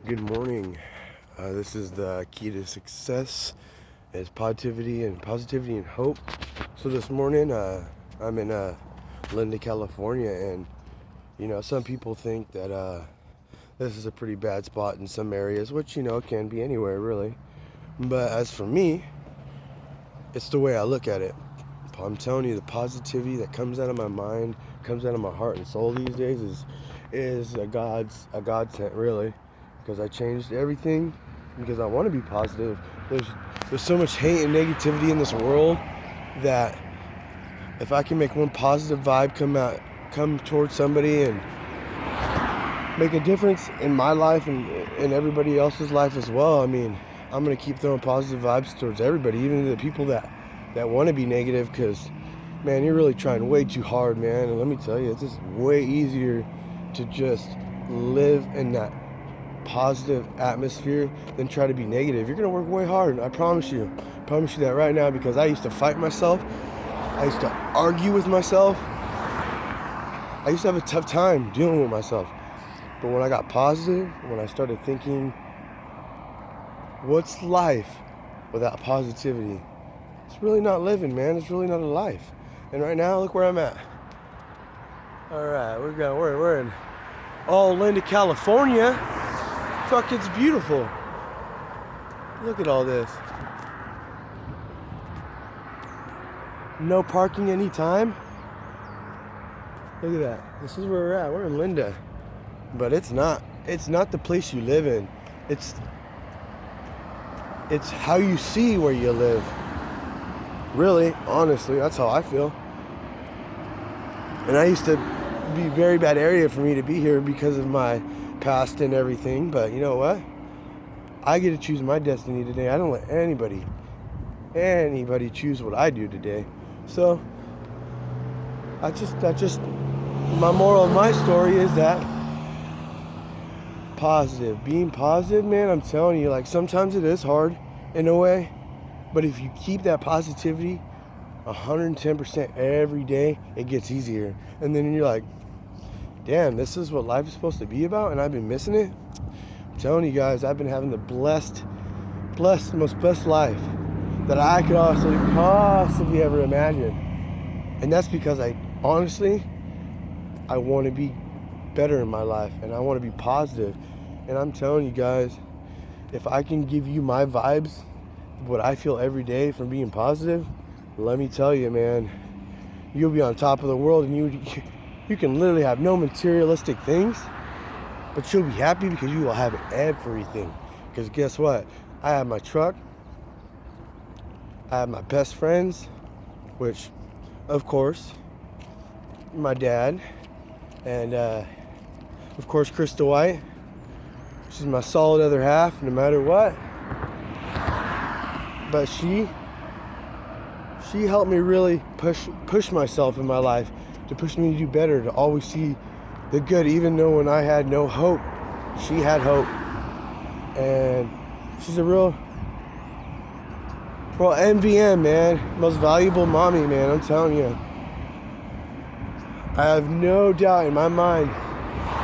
Good morning. This is the key to success is positivity and hope. So this morning, I'm in Linda, California, and some people think that this is a pretty bad spot in some areas, which it can be anywhere really. But as for me, it's the way I look at it. I'm telling you, the positivity that comes out of my mind, comes out of my heart and soul these days is a godsend really. Because I changed everything because I want to be positive. There's so much hate and negativity in this world that if I can make one positive vibe come towards somebody and make a difference in my life and in everybody else's life as well, I'm going to keep throwing positive vibes towards everybody, even the people that want to be negative, because man, you're really trying way too hard, man. And let me tell you, it's just way easier to just live in that positive atmosphere than try to be negative. You're gonna work way hard. I promise you that right now, because I used to fight myself. I used to argue with myself. I used to have a tough time dealing with myself. But when I got positive, when I started thinking, what's life without positivity? It's really not living, man. It's really not a life. And right now, look where I'm at. All right, we're in Linda, California. Fuck, it's beautiful. Look at all this. No parking anytime. Look at that. This is where we're at. We're in Linda. But it's not the place you live in. It's how you see where you live. Really, honestly, that's how I feel. And I used to be a very bad area for me to be here because of my past and everything, but you know what? I get to choose my destiny today. I don't let anybody choose what I do today. So my moral of my story is that being positive, man, I'm telling you, like sometimes it is hard in a way, but if you keep that positivity 110% every day, it gets easier. And then you're like, damn, this is what life is supposed to be about, and I've been missing it. I'm telling you guys, I've been having the most blessed life that I could also possibly ever imagine. And that's because I want to be better in my life, and I want to be positive. And I'm telling you guys, if I can give you my vibes, what I feel every day from being positive, let me tell you, man, you'll be on top of the world, and you can literally have no materialistic things, but you'll be happy because you will have everything. Because guess what? I have my truck. I have my best friends, which, of course, my dad, and of course, Krista White. She's my solid other half, no matter what. But she helped me really push myself in my life, to push me to do better, to always see the good, even though when I had no hope, she had hope. And she's a real MVM, man. Most valuable mommy, man, I'm telling you. I have no doubt in my mind,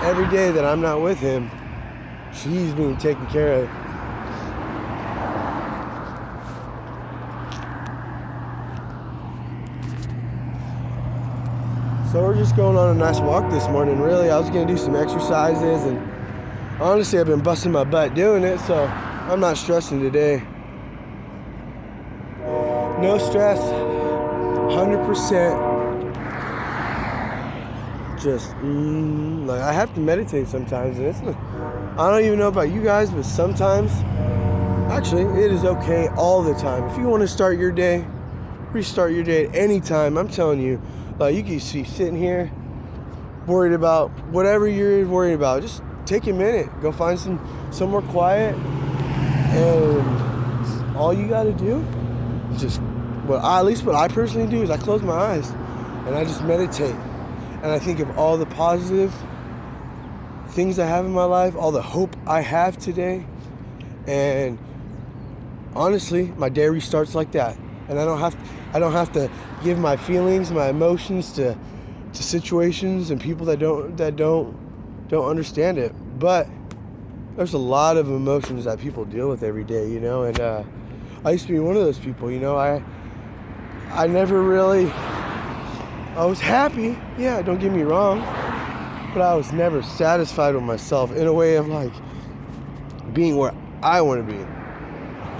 every day that I'm not with him, she's being taken care of. So we're just going on a nice walk this morning, really. I was going to do some exercises, and honestly, I've been busting my butt doing it, so I'm not stressing today. No stress, 100%. Just, like I have to meditate sometimes, and I don't even know about you guys, but sometimes, actually, it is okay all the time. If you want to start your day, restart your day at any time, I'm telling you, like you can see sitting here worried about whatever you're worried about. Just take a minute, go find somewhere quiet, and all you got to do is just what I personally do is I close my eyes and I just meditate, and I think of all the positive things I have in my life, all the hope I have today, and honestly, my day restarts like that. And I don't have to give my feelings, my emotions to situations and people that don't understand it. But there's a lot of emotions that people deal with every day, you know, and I used to be one of those people, you know. I never really, I was happy, yeah, don't get me wrong, but I was never satisfied with myself in a way of like being where I want to be.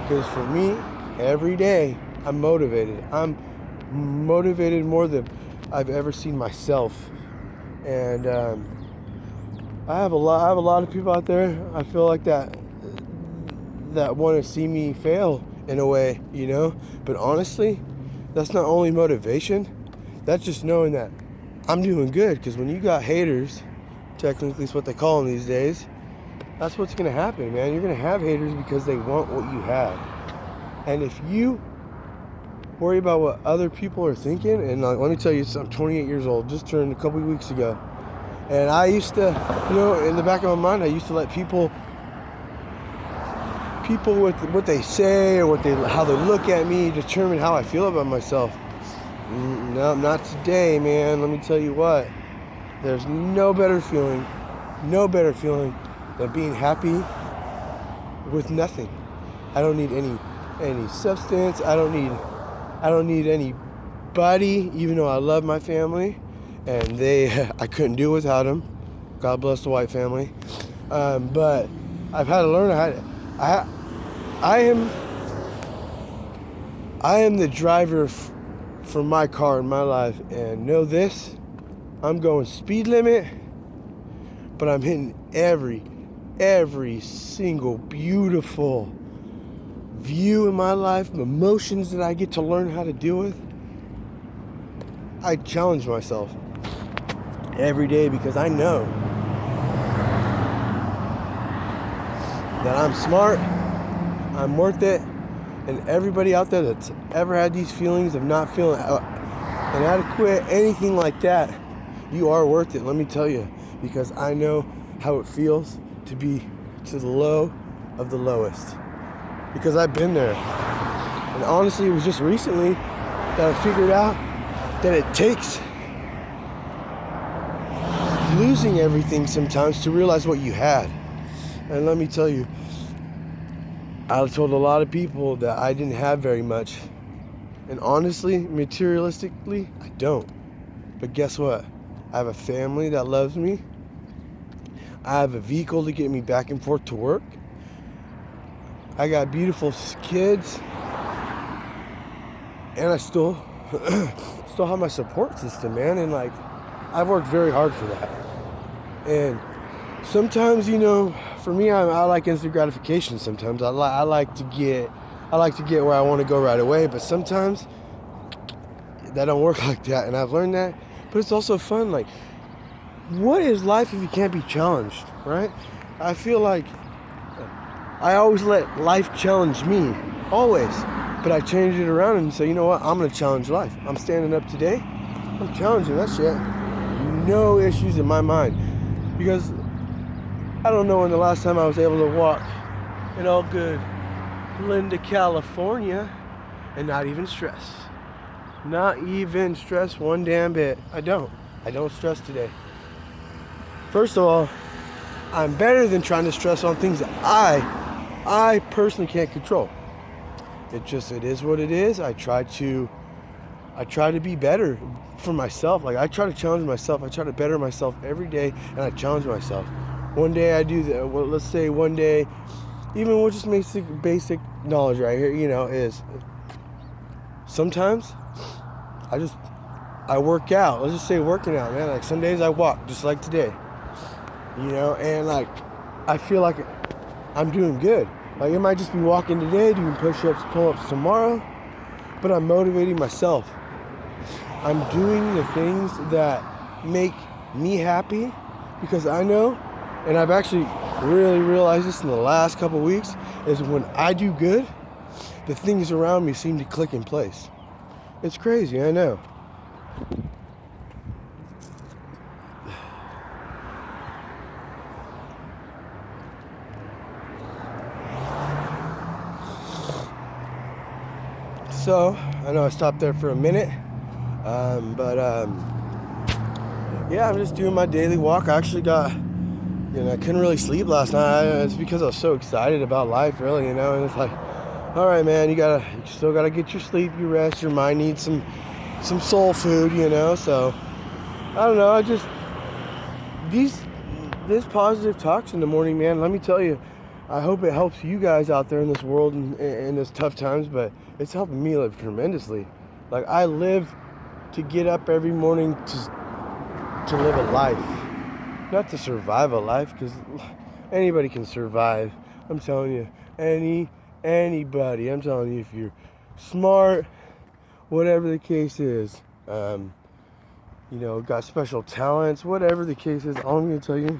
Because for me, every day I'm motivated. I'm motivated more than I've ever seen myself. And I have a lot of people out there, I feel like that want to see me fail in a way, you know. But honestly, that's not only motivation, that's just knowing that I'm doing good. Because when you got haters, technically is what they call them these days, that's what's going to happen, man. You're going to have haters because they want what you have. And if you worry about what other people are thinking, and like, let me tell you, I'm 28 years old, just turned a couple of weeks ago. And I used to, you know, in the back of my mind, I used to let people with what they say or how they look at me determine how I feel about myself. No, not today, man. Let me tell you what. There's no better feeling than being happy with nothing. I don't need any substance. I don't need anybody, even though I love my family, and I couldn't do without them. God bless the white family. But I've had to learn I am the driver for my car in my life, and know this, I'm going speed limit, but I'm hitting every single beautiful view in my life, emotions that I get to learn how to deal with. I challenge myself every day because I know that I'm smart, I'm worth it, and everybody out there that's ever had these feelings of not feeling inadequate, anything like that, you are worth it, let me tell you, because I know how it feels to be to the low of the lowest, because I've been there. And honestly, it was just recently that I figured out that it takes losing everything sometimes to realize what you had. And let me tell you, I told a lot of people that I didn't have very much. And honestly, materialistically, I don't. But guess what? I have a family that loves me. I have a vehicle to get me back and forth to work. I got beautiful kids. And I still have my support system, man. And like, I've worked very hard for that. And sometimes, you know, for me, I like instant gratification. Sometimes I like to get where I want to go right away. But sometimes that don't work like that, and I've learned that. But it's also fun. Like, what is life if you can't be challenged, right? I feel like I always let life challenge me, always. But I change it around and say, you know what? I'm gonna challenge life. I'm standing up today. I'm challenging that shit. No issues in my mind, because I don't know when the last time I was able to walk in all good Linda, California, and not even stress. Not even stress one damn bit. I don't stress today. First of all, I'm better than trying to stress on things that I personally can't control. It is what it is. I try to be better for myself. Like, I try to challenge myself. I try to better myself every day, and I challenge myself. One day I do that. Well, let's say one day, even with just basic knowledge right here, you know, is sometimes I work out. Let's just say working out, man. Like, some days I walk, just like today, you know, and like, I feel like I'm doing good. Like, it might just be walking today, doing push-ups, pull-ups tomorrow, but I'm motivating myself. I'm doing the things that make me happy, because I know, and I've actually really realized this in the last couple of weeks, is when I do good, the things around me seem to click in place. It's crazy, I know. So, I know I stopped there for a minute, but yeah, I'm just doing my daily walk. I actually got I couldn't really sleep last night. It's because I was so excited about life, really, and it's like, all right, man, you still gotta get your sleep, your rest, your mind needs some soul food, so I don't know, this positive talks in the morning, man, let me tell you, I hope it helps you guys out there in this world and in this tough times, but it's helping me live tremendously. Like, I live to get up every morning to live a life, not to survive a life, because anybody can survive. I'm telling you, anybody. I'm telling you, if you're smart, whatever the case is, got special talents, whatever the case is, all I'm going to tell you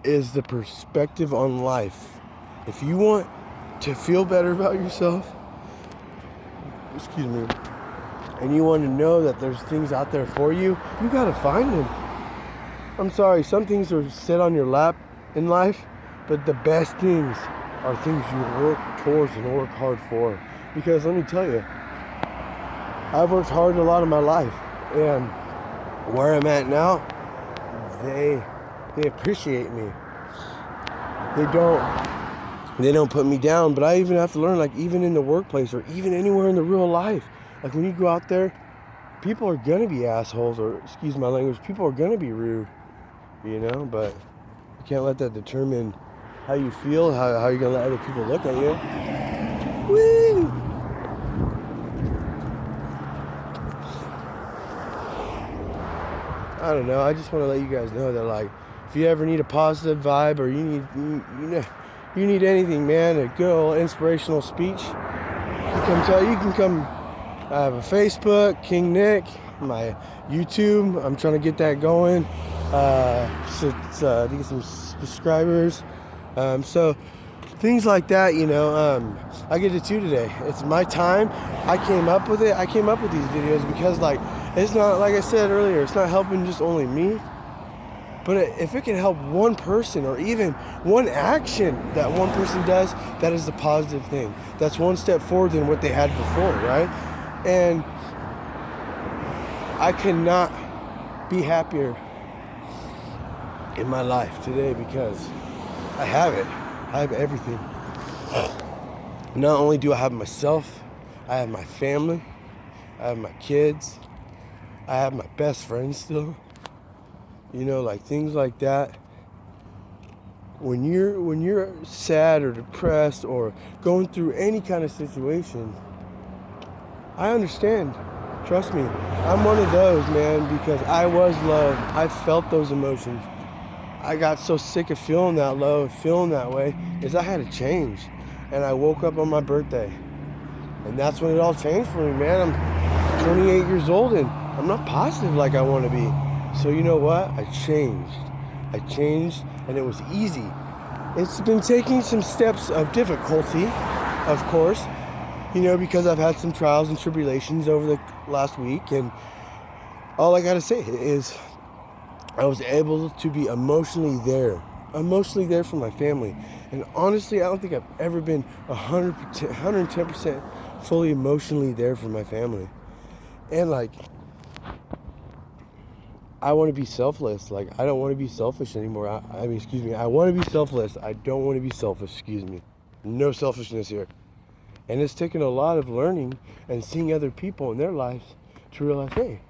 is the perspective on life. If you want to feel better about yourself, and you want to know that there's things out there for you, you got to find them. I'm sorry, some things are set on your lap in life, but the best things are things you work towards and work hard for. Because let me tell you, I've worked hard a lot of my life, and where I'm at now, they appreciate me. They don't put me down, but I even have to learn, like, even in the workplace or even anywhere in the real life, like when you go out there, people are gonna be assholes, or excuse my language, people are gonna be rude, but you can't let that determine how you feel, how you're gonna let other people look at you. Woo! I don't know, I just want to let you guys know that, like, if you ever need a positive vibe, or you need anything, man, a good old inspirational speech, you can come. I have a Facebook, King Nick, my YouTube. I'm trying to get that going. To get some subscribers. So things like that, I get to do today. It's my time. I came up with it. I came up with these videos because, like, it's not, like I said earlier, it's not helping just only me. But if it can help one person, or even one action that one person does, that is the positive thing. That's one step forward than what they had before, right? And I cannot be happier in my life today because I have it. I have everything. Not only do I have myself, I have my family, I have my kids, I have my best friends still. Like things like that. When you're sad or depressed or going through any kind of situation, I understand. Trust me. I'm one of those, man, because I was low. I felt those emotions. I got so sick of feeling that low, feeling that way, is I had to change. And I woke up on my birthday. And that's when it all changed for me, man. I'm 28 years old and I'm not positive like I want to be. So you know what? I changed and it was easy. It's been taking some steps of difficulty, of course, because I've had some trials and tribulations over the last week, and all I gotta say is I was able to be emotionally there for my family. And honestly, I don't think I've ever been 110% fully emotionally there for my family. And like, I want to be selfless. Like, I don't want to be selfish anymore. I want to be selfless. I don't want to be selfish, No selfishness here. And it's taken a lot of learning and seeing other people in their lives to realize, hey,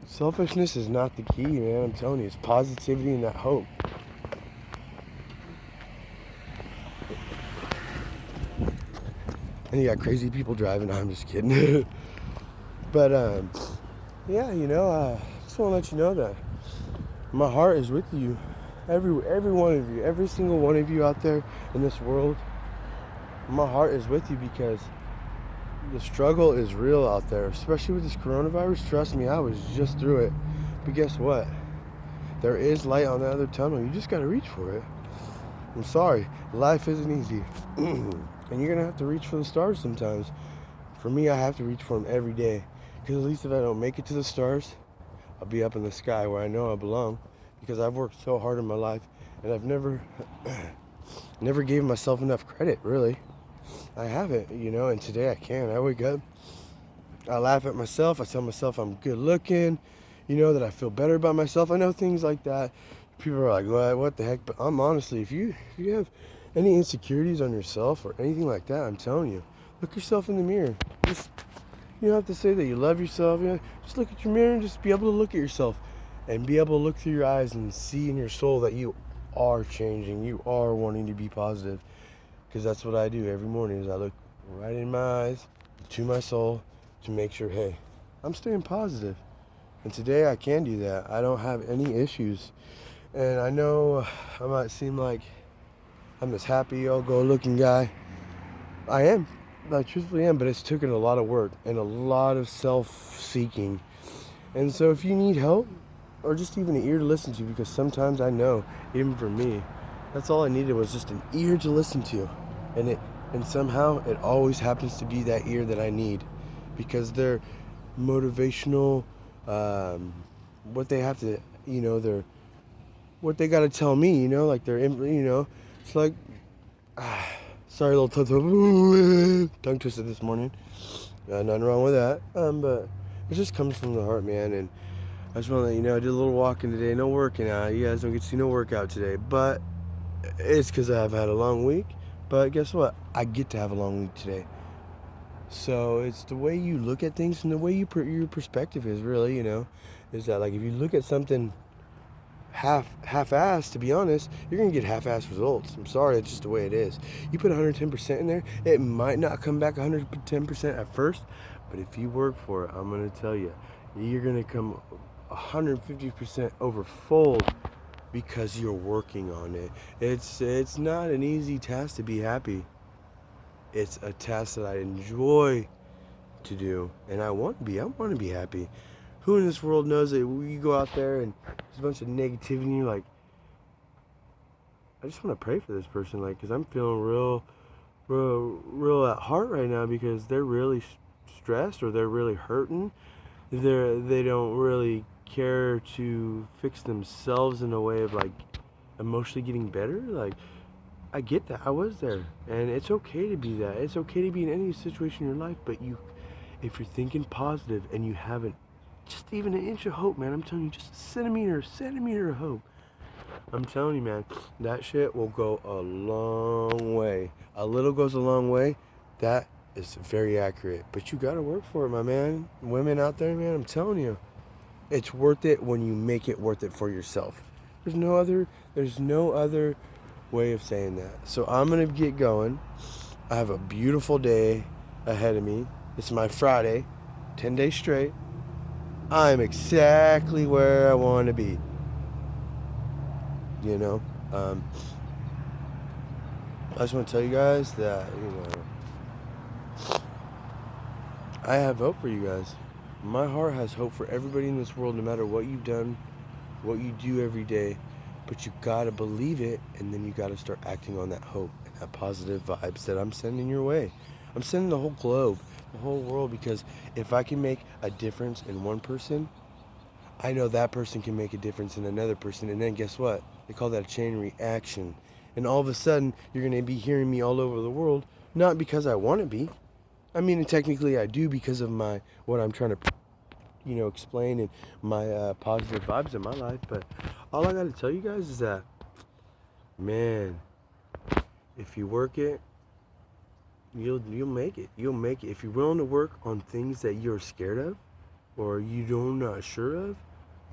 selfishness is not the key, man. I'm telling you, it's positivity and that hope. And you got crazy people driving. I'm just kidding. But, yeah, I just want to let you know that my heart is with you. Every one of you, every single one of you out there in this world, my heart is with you because the struggle is real out there, especially with this coronavirus. Trust me, I was just through it. But guess what? There is light on the other tunnel. You just got to reach for it. I'm sorry, life isn't easy. And you're going to have to reach for the stars sometimes. For me, I have to reach for them every day. Because at least if I don't make it to the stars, I'll be up in the sky where I know I belong. Because I've worked so hard in my life, and I've never gave myself enough credit, really. I haven't, and today I can. I wake up, I laugh at myself, I tell myself I'm good looking, you know, that I feel better about myself. I know things like that. People are like, what the heck? But I'm honestly, if you have any insecurities on yourself or anything like that, I'm telling you, look yourself in the mirror. Just, you don't have to say that you love yourself. You know, just look at your mirror and just be able to look at yourself and be able to look through your eyes and see in your soul that you are changing. You are wanting to be positive. Because that's what I do every morning is I look right in my eyes to my soul to make sure, hey, I'm staying positive. And today I can do that. I don't have any issues. And I know I might seem like I'm this happy, go-looking guy. I am. I truthfully am, but it's taken a lot of work and a lot of self-seeking. And so if you need help, or just even an ear to listen to, because sometimes I know, even for me, that's all I needed was just an ear to listen to. And somehow it always happens to be that ear that I need, because they're motivational, what they have to, they're what they got to tell me, like they're, it's like, sorry, a little tongue twisted this morning. Nothing wrong with that. But it just comes from the heart, man. And I just want to let you know, I did a little walking today, no working out. You guys don't get to see no workout today, but it's because I've had a long week. But guess what? I get to have a long week today. So it's the way you look at things and the way your perspective is really, is that like if you look at something half-assed, to be honest, you're going to get half-assed results. I'm sorry, that's just the way it is. You put 110% in there, it might not come back 110% at first, but if you work for it, I'm going to tell you, you're going to come 150% overfold because you're working on it. It's not an easy task to be happy. It's a task that I enjoy to do, and I want to be happy. Who in this world knows that you go out there and there's a bunch of negativity and you're like, I just want to pray for this person, like, because I'm feeling real at heart right now because they're really stressed or they're really hurting. They don't really care to fix themselves in a way of like emotionally getting better. Like, I get that. I was there, and it's okay to be that. It's okay to be in any situation in your life, but if you're thinking positive and you haven't just even an inch of hope, man, I'm telling you, just a centimeter of hope. I'm telling you, man, that shit will go a long way. A little goes a long way. That is very accurate. But you gotta work for it, my man. Women out there, man, I'm telling you, it's worth it when you make it worth it for yourself. There's no other way of saying that. So I'm gonna get going. I have a beautiful day ahead of me. It's my Friday, 10 days straight. I'm exactly where I want to be. I just want to tell you guys that, I have hope for you guys. My heart has hope for everybody in this world, no matter what you've done, what you do every day. But you gotta believe it, and then you gotta start acting on that hope and that positive vibes that I'm sending your way. I'm sending the whole globe, the whole world, because if I can make a difference in one person, I know that person can make a difference in another person, and then guess what? They call that a chain reaction. And all of a sudden, you're going to be hearing me all over the world, not because I want to be. I mean, technically I do because of what I'm trying to, explain and my positive vibes in my life. But all I got to tell you guys is that, man, if you work it, you'll make it. You'll make it. If you're willing to work on things that you're scared of or not sure of,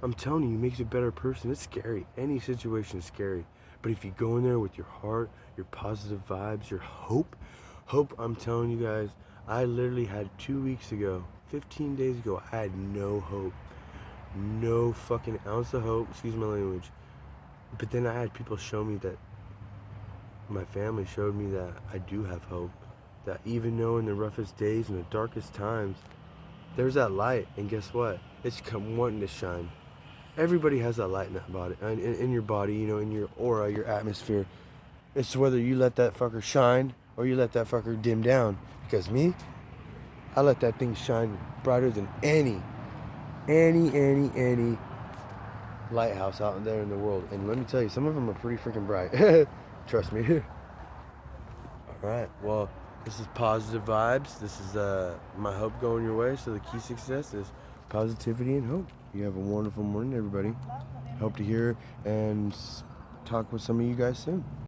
I'm telling you, it makes you a better person. It's scary. Any situation is scary. But if you go in there with your heart, your positive vibes, your hope, I'm telling you guys, I literally had 2 weeks ago, 15 days ago, I had no hope. No fucking ounce of hope. Excuse my language. But then I had people show me that, my family showed me that I do have hope. That even though in the roughest days and the darkest times, there's that light. And guess what? It's wanting to shine. Everybody has that light in that body, in your body, in your aura, your atmosphere. It's whether you let that fucker shine or you let that fucker dim down. Because me, I let that thing shine brighter than any lighthouse out there in the world. And let me tell you, some of them are pretty freaking bright. Trust me. All right. Well, this is positive vibes. This is my hope going your way. So the key to success is positivity, and hope. You have a wonderful morning, everybody. Hope to hear and talk with some of you guys soon.